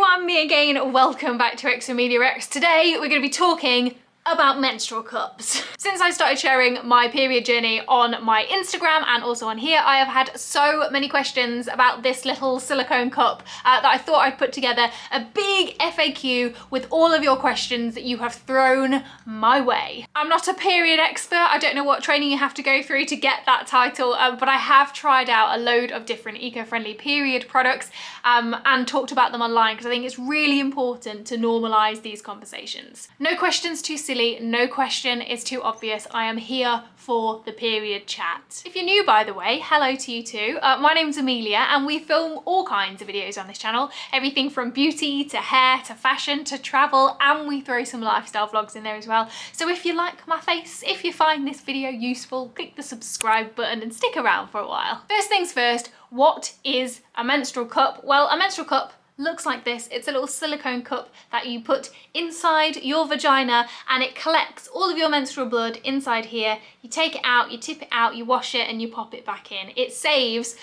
everyone, me again. Welcome back to xameliax. Today we're going to be talking about menstrual cups. Since I started sharing my period journey on my Instagram and also on here, I have had so many questions about this little silicone cup that I thought I'd put together a big FAQ with all of your questions that you have thrown my way. I'm not a period expert. I don't know what training you have to go through to get that title, but I have tried out a load of different eco-friendly period products and talked about them online because I think it's really important to normalize these conversations. No questions too silly. No question is too obvious. I am here for the period chat. If you're new, by the way, hello to you too. My name's Amelia and we film all kinds of videos on this channel. Everything from beauty to hair to fashion to travel, and we throw some lifestyle vlogs in there as well. So if you like my face, if you find this video useful, click the subscribe button and stick around for a while. First things first, what is a menstrual cup? Well, a menstrual cup looks like this. It's a little silicone cup that you put inside your vagina and it collects all of your menstrual blood inside here. You take it out, you tip it out, you wash it and you pop it back in. It saves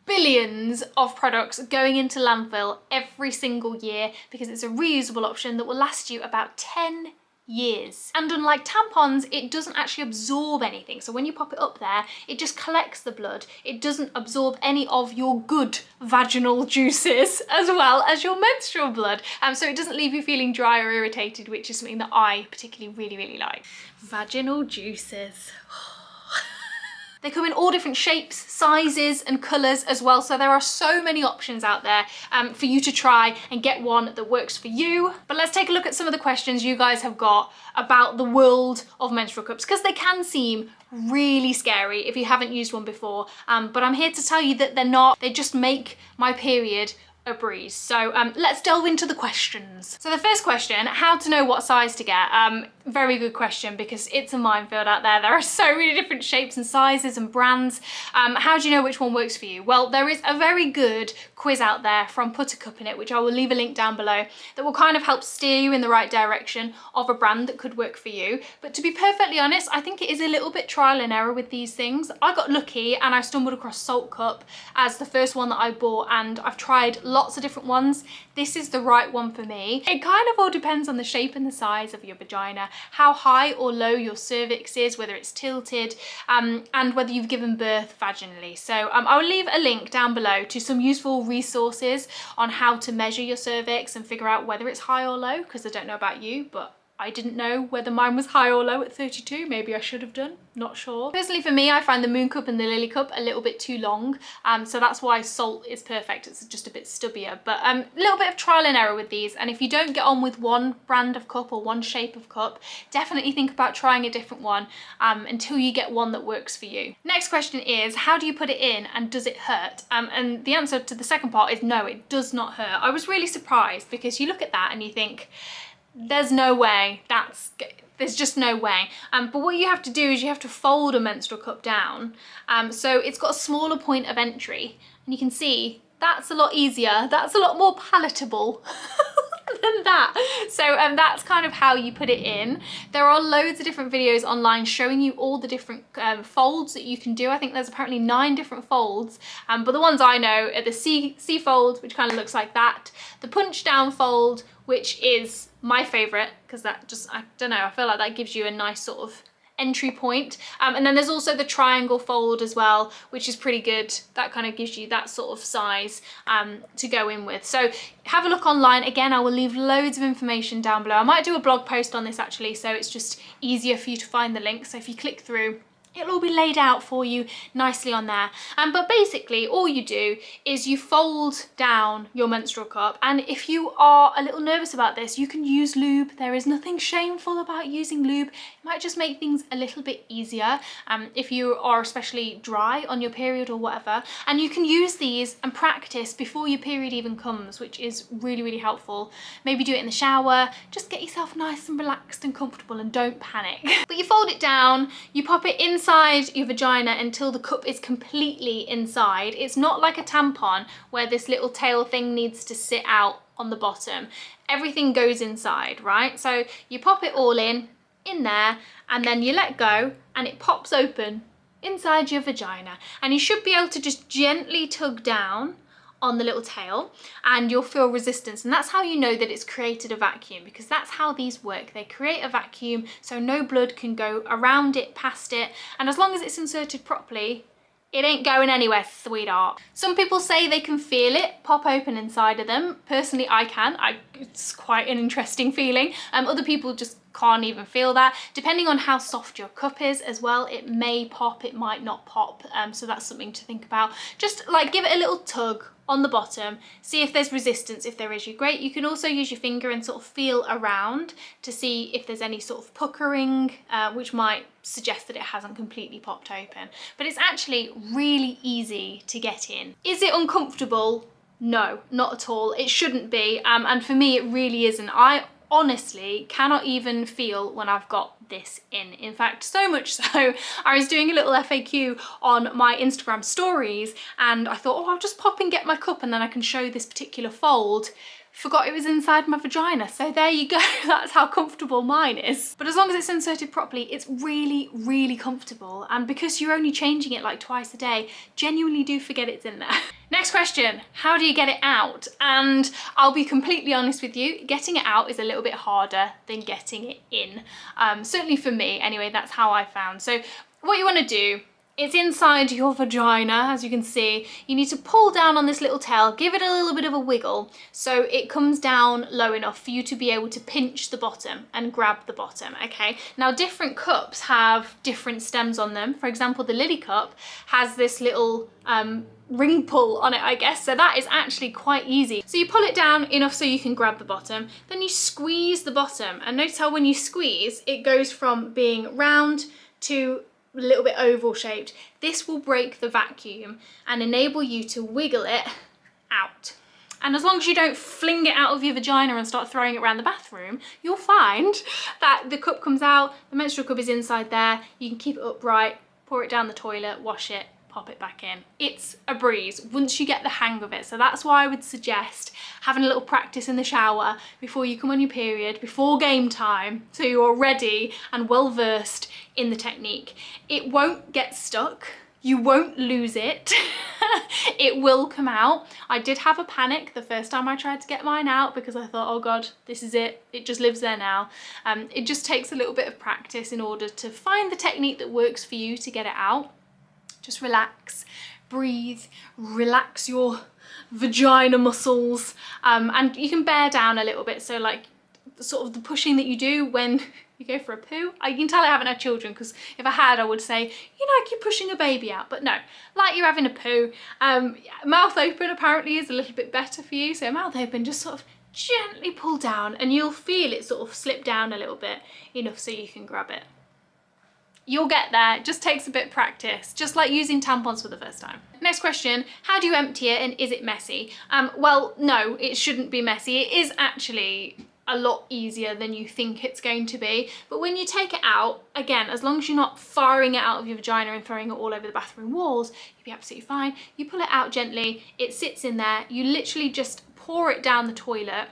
billions of products going into landfill every single year because it's a reusable option that will last you about 10 years. And unlike tampons, it doesn't actually absorb anything. So when you pop it up there, it just collects the blood. It doesn't absorb any of your good vaginal juices as well as your menstrual blood. So it doesn't leave you feeling dry or irritated, which is something that I particularly really like. Vaginal juices. They come in all different shapes, sizes and colours as well, so there are so many options out there for you to try and get one that works for you. But let's take a look at some of the questions you guys have got about the world of menstrual cups, because they can seem really scary if you haven't used one before, but I'm here to tell you that they're not. They just make my period a breeze. So let's delve into the questions. So the first question, how to know what size to get. Very good question, because it's a minefield out there. There are so many different shapes and sizes and brands. How do you know which one works for you? Well, there is a very good quiz out there from Put a Cup in It, which I will leave a link down below, that will kind of help steer you in the right direction of a brand that could work for you. But to be perfectly honest, I think it is a little bit trial and error with these things. I got lucky and I stumbled across Salt Cup as the first one that I bought, and I've tried lots of different ones. This is the right one for me. It kind of all depends on the shape and the size of your vagina, how high or low your cervix is, whether it's tilted, and whether you've given birth vaginally. So I'll leave a link down below to some useful resources on how to measure your cervix and figure out whether it's high or low, because I don't know about you, but I didn't know whether mine was high or low at 32. Maybe I should have done, not sure. Personally for me, I find the Moon Cup and the Lily Cup a little bit too long. So that's why Salt is perfect. It's just a bit stubbier, but a little bit of trial and error with these. And if you don't get on with one brand of cup or one shape of cup, definitely think about trying a different one until you get one that works for you. Next question is, how do you put it in and does it hurt? And the answer to the second part is no, it does not hurt. I was really surprised because you look at that and you think, there's no way, there's just no way. But what you have to do is you have to fold a menstrual cup down. So it's got a smaller point of entry, and you can see that's a lot easier. That's a lot more palatable than that. So that's kind of how you put it in. There are loads of different videos online showing you all the different folds that you can do. I think there's apparently 9 different folds, but the ones I know are the C fold, which kind of looks like that, the punch down fold, which is my favorite because that just, I don't know, I feel like that gives you a nice sort of entry point. And then there's also the triangle fold as well, which is pretty good. That kind of gives you that sort of size to go in with. So have a look online. Again, I will leave loads of information down below. I might do a blog post on this actually, so it's just easier for you to find the link. So if you click through, it'll all be laid out for you nicely on there. But basically all you do is you fold down your menstrual cup, and if you are a little nervous about this, you can use lube. There is nothing shameful about using lube. It might just make things a little bit easier if you are especially dry on your period or whatever. And you can use these and practice before your period even comes, which is really helpful. Maybe do it in the shower. Just get yourself nice and relaxed and comfortable and don't panic. But you fold it down, you pop it inside your vagina until the cup is completely inside. It's not like a tampon where this little tail thing needs to sit out on the bottom. Everything goes inside, right? So you pop it all in there, and then you let go and it pops open inside your vagina, and you should be able to just gently tug down on the little tail, and you'll feel resistance, and that's how you know that it's created a vacuum, because that's how these work. They create a vacuum so no blood can go around it, past it, and as long as it's inserted properly, it ain't going anywhere, sweetheart. Some people say they can feel it pop open inside of them. Personally, I can. It's quite an interesting feeling. Other people just can't even feel that. Depending on how soft your cup is as well, it may pop, it might not pop. So that's something to think about. Just like give it a little tug on the bottom, see if there's resistance. If there is, you're great. You can also use your finger and sort of feel around to see if there's any sort of puckering, which might suggest that it hasn't completely popped open. But it's actually really easy to get in. Is it uncomfortable? No, not at all. It shouldn't be. And for me, it really isn't. I honestly cannot even feel when I've got this in. In fact, so much so, I was doing a little FAQ on my Instagram stories and I thought, oh, I'll just pop and get my cup and then I can show this particular fold. Forgot it was inside my vagina. So there you go, that's how comfortable mine is. But as long as it's inserted properly, it's really, really comfortable. And because you're only changing it like twice a day, genuinely do forget it's in there. Next question, how do you get it out? And I'll be completely honest with you, getting it out is a little bit harder than getting it in. Certainly for me, anyway, that's how I found. So what you want to do, it's inside your vagina, as you can see. You need to pull down on this little tail, give it a little bit of a wiggle so it comes down low enough for you to be able to pinch the bottom and grab the bottom, okay? Now, different cups have different stems on them. For example, the Lily cup has this little ring pull on it, I guess, so that is actually quite easy. So you pull it down enough so you can grab the bottom, then you squeeze the bottom, and notice how when you squeeze, it goes from being round to a little bit oval shaped. This will break the vacuum and enable you to wiggle it out. And as long as you don't fling it out of your vagina and start throwing it around the bathroom, you'll find that the cup comes out, the menstrual cup is inside there, you can keep it upright, pour it down the toilet, wash it, pop it back in. It's a breeze once you get the hang of it. So that's why I would suggest having a little practice in the shower before you come on your period, before game time, so you're ready and well versed in the technique. It won't get stuck. You won't lose it. It will come out. I did have a panic the first time I tried to get mine out because I thought, oh God, this is it. It just lives there now. It just takes a little bit of practice in order to find the technique that works for you to get it out. Just relax, breathe, relax your vagina muscles, and you can bear down a little bit. So like sort of the pushing that you do when you go for a poo. You can tell I haven't had children because if I had, I would say, you know, like you're pushing a baby out, but no, like you're having a poo. Mouth open apparently is a little bit better for you. So mouth open, just sort of gently pull down and you'll feel it sort of slip down a little bit, enough so you can grab it. You'll get there, it just takes a bit of practice, just like using tampons for the first time. Next question, how do you empty it and is it messy? Well, no, it shouldn't be messy. It is actually a lot easier than you think it's going to be. But when you take it out, again, as long as you're not firing it out of your vagina and throwing it all over the bathroom walls, you'll be absolutely fine. You pull it out gently, it sits in there, you literally just pour it down the toilet.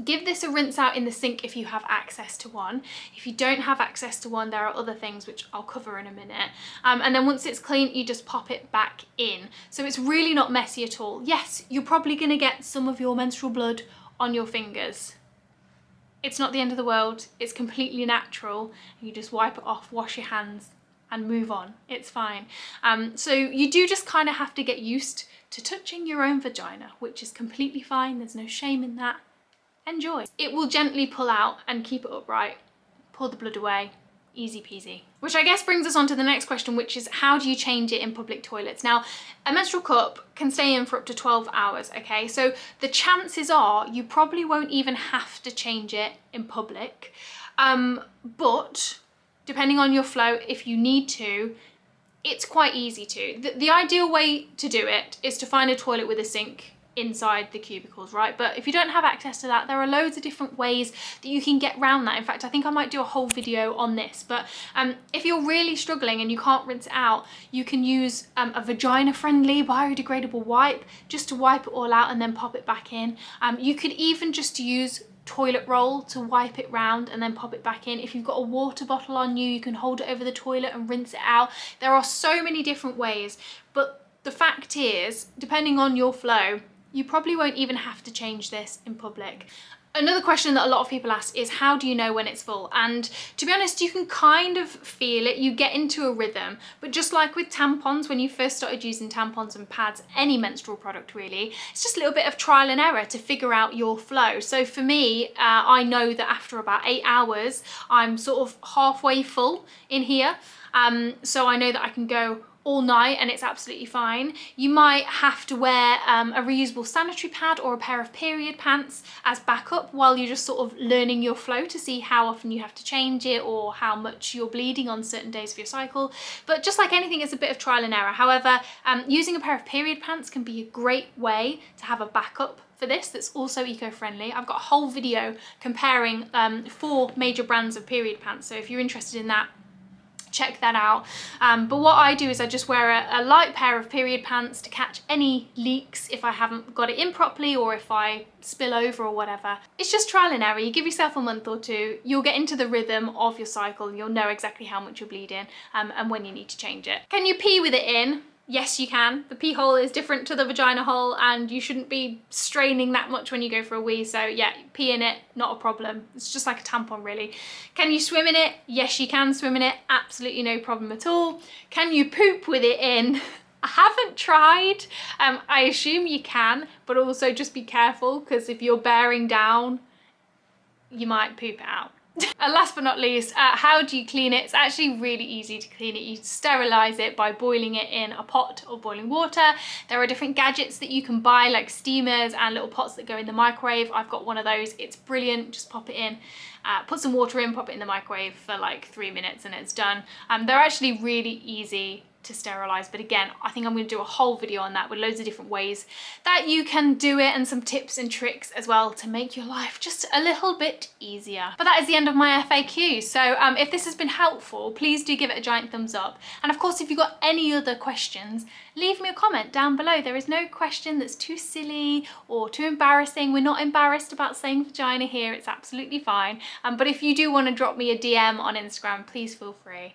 Give this a rinse out in the sink if you have access to one. If you don't have access to one, there are other things which I'll cover in a minute. And then once it's clean, you just pop it back in. So it's really not messy at all. Yes, you're probably gonna get some of your menstrual blood on your fingers. It's not the end of the world. It's completely natural. You just wipe it off, wash your hands and move on. It's fine. So you do just kind of have to get used to touching your own vagina, which is completely fine. There's no shame in that. Enjoy. It will gently pull out and keep it upright, pull the blood away, easy peasy. Which I guess brings us on to the next question, which is how do you change it in public toilets? Now, a menstrual cup can stay in for up to 12 hours, okay? So the chances are you probably won't even have to change it in public. But depending on your flow, if you need to, it's quite easy to. The ideal way to do it is to find a toilet with a sink inside the cubicles, right? But if you don't have access to that, there are loads of different ways that you can get around that. In fact, I think I might do a whole video on this, but if you're really struggling and you can't rinse it out, you can use a vagina-friendly biodegradable wipe just to wipe it all out and then pop it back in. You could even just use toilet roll to wipe it round and then pop it back in. If you've got a water bottle on you, you can hold it over the toilet and rinse it out. There are so many different ways, but the fact is, depending on your flow, you probably won't even have to change this in public. Another question that a lot of people ask is, how do you know when it's full? And to be honest, you can kind of feel it, you get into a rhythm, but just like with tampons, when you first started using tampons and pads, any menstrual product really, it's just a little bit of trial and error to figure out your flow. So for me, I know that after about 8 hours, I'm sort of halfway full in here. So I know that I can go all night and it's absolutely fine. You might have to wear a reusable sanitary pad or a pair of period pants as backup while you're just sort of learning your flow to see how often you have to change it or how much you're bleeding on certain days of your cycle. But just like anything, it's a bit of trial and error. However, using a pair of period pants can be a great way to have a backup for this that's also eco-friendly. I've got a whole video comparing 4 major brands of period pants, so if you're interested in that, check that out. But what I do is I just wear a light pair of period pants to catch any leaks if I haven't got it in properly or if I spill over or whatever. It's just trial and error. You give yourself a month or two, you'll get into the rhythm of your cycle and you'll know exactly how much you're bleeding and when you need to change it. Can you pee with it in? Yes, you can. The pee hole is different to the vagina hole and you shouldn't be straining that much when you go for a wee. So yeah, pee in it, not a problem. It's just like a tampon really. Can you swim in it? Yes, you can swim in it. Absolutely no problem at all. Can you poop with it in? I haven't tried. I assume you can, but also just be careful because if you're bearing down, you might poop it out. And last but not least, how do you clean it? It's actually really easy to clean it. You sterilize it by boiling it in a pot of boiling water. There are different gadgets that you can buy, like steamers and little pots that go in the microwave. I've got one of those. It's brilliant. Just pop it in, put some water in, pop it in the microwave for like 3 minutes and it's done. They're actually really easy to sterilize, but again, I think I'm going to do a whole video on that with loads of different ways that you can do it and some tips and tricks as well to make your life just a little bit easier. But that is the end of my FAQ. So if this has been helpful, please do give it a giant thumbs up. And of course, if you've got any other questions, leave me a comment down below. There is no question that's too silly or too embarrassing. We're not embarrassed about saying vagina here. It's absolutely fine. But if you do want to drop me a DM on Instagram, please feel free.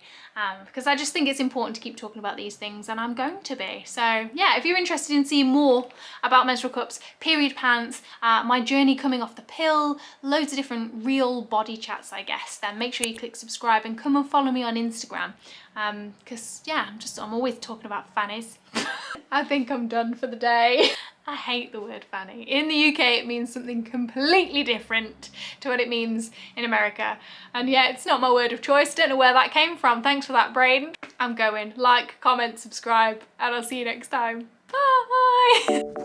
Because I just think it's important to keep talking about these things and I'm going to be. So yeah, if you're interested in seeing more about menstrual cups, period pants, my journey coming off the pill, loads of different real body chats, I guess, then make sure you click subscribe and come and follow me on Instagram. Because yeah, I'm always talking about fannies. I think I'm done for the day. I hate the word fanny. In the UK, it means something completely different to what it means in America. And yeah, it's not my word of choice. Don't know where that came from. Thanks for that, brain. I'm going. Like, comment, subscribe, and I'll see you next time. Bye.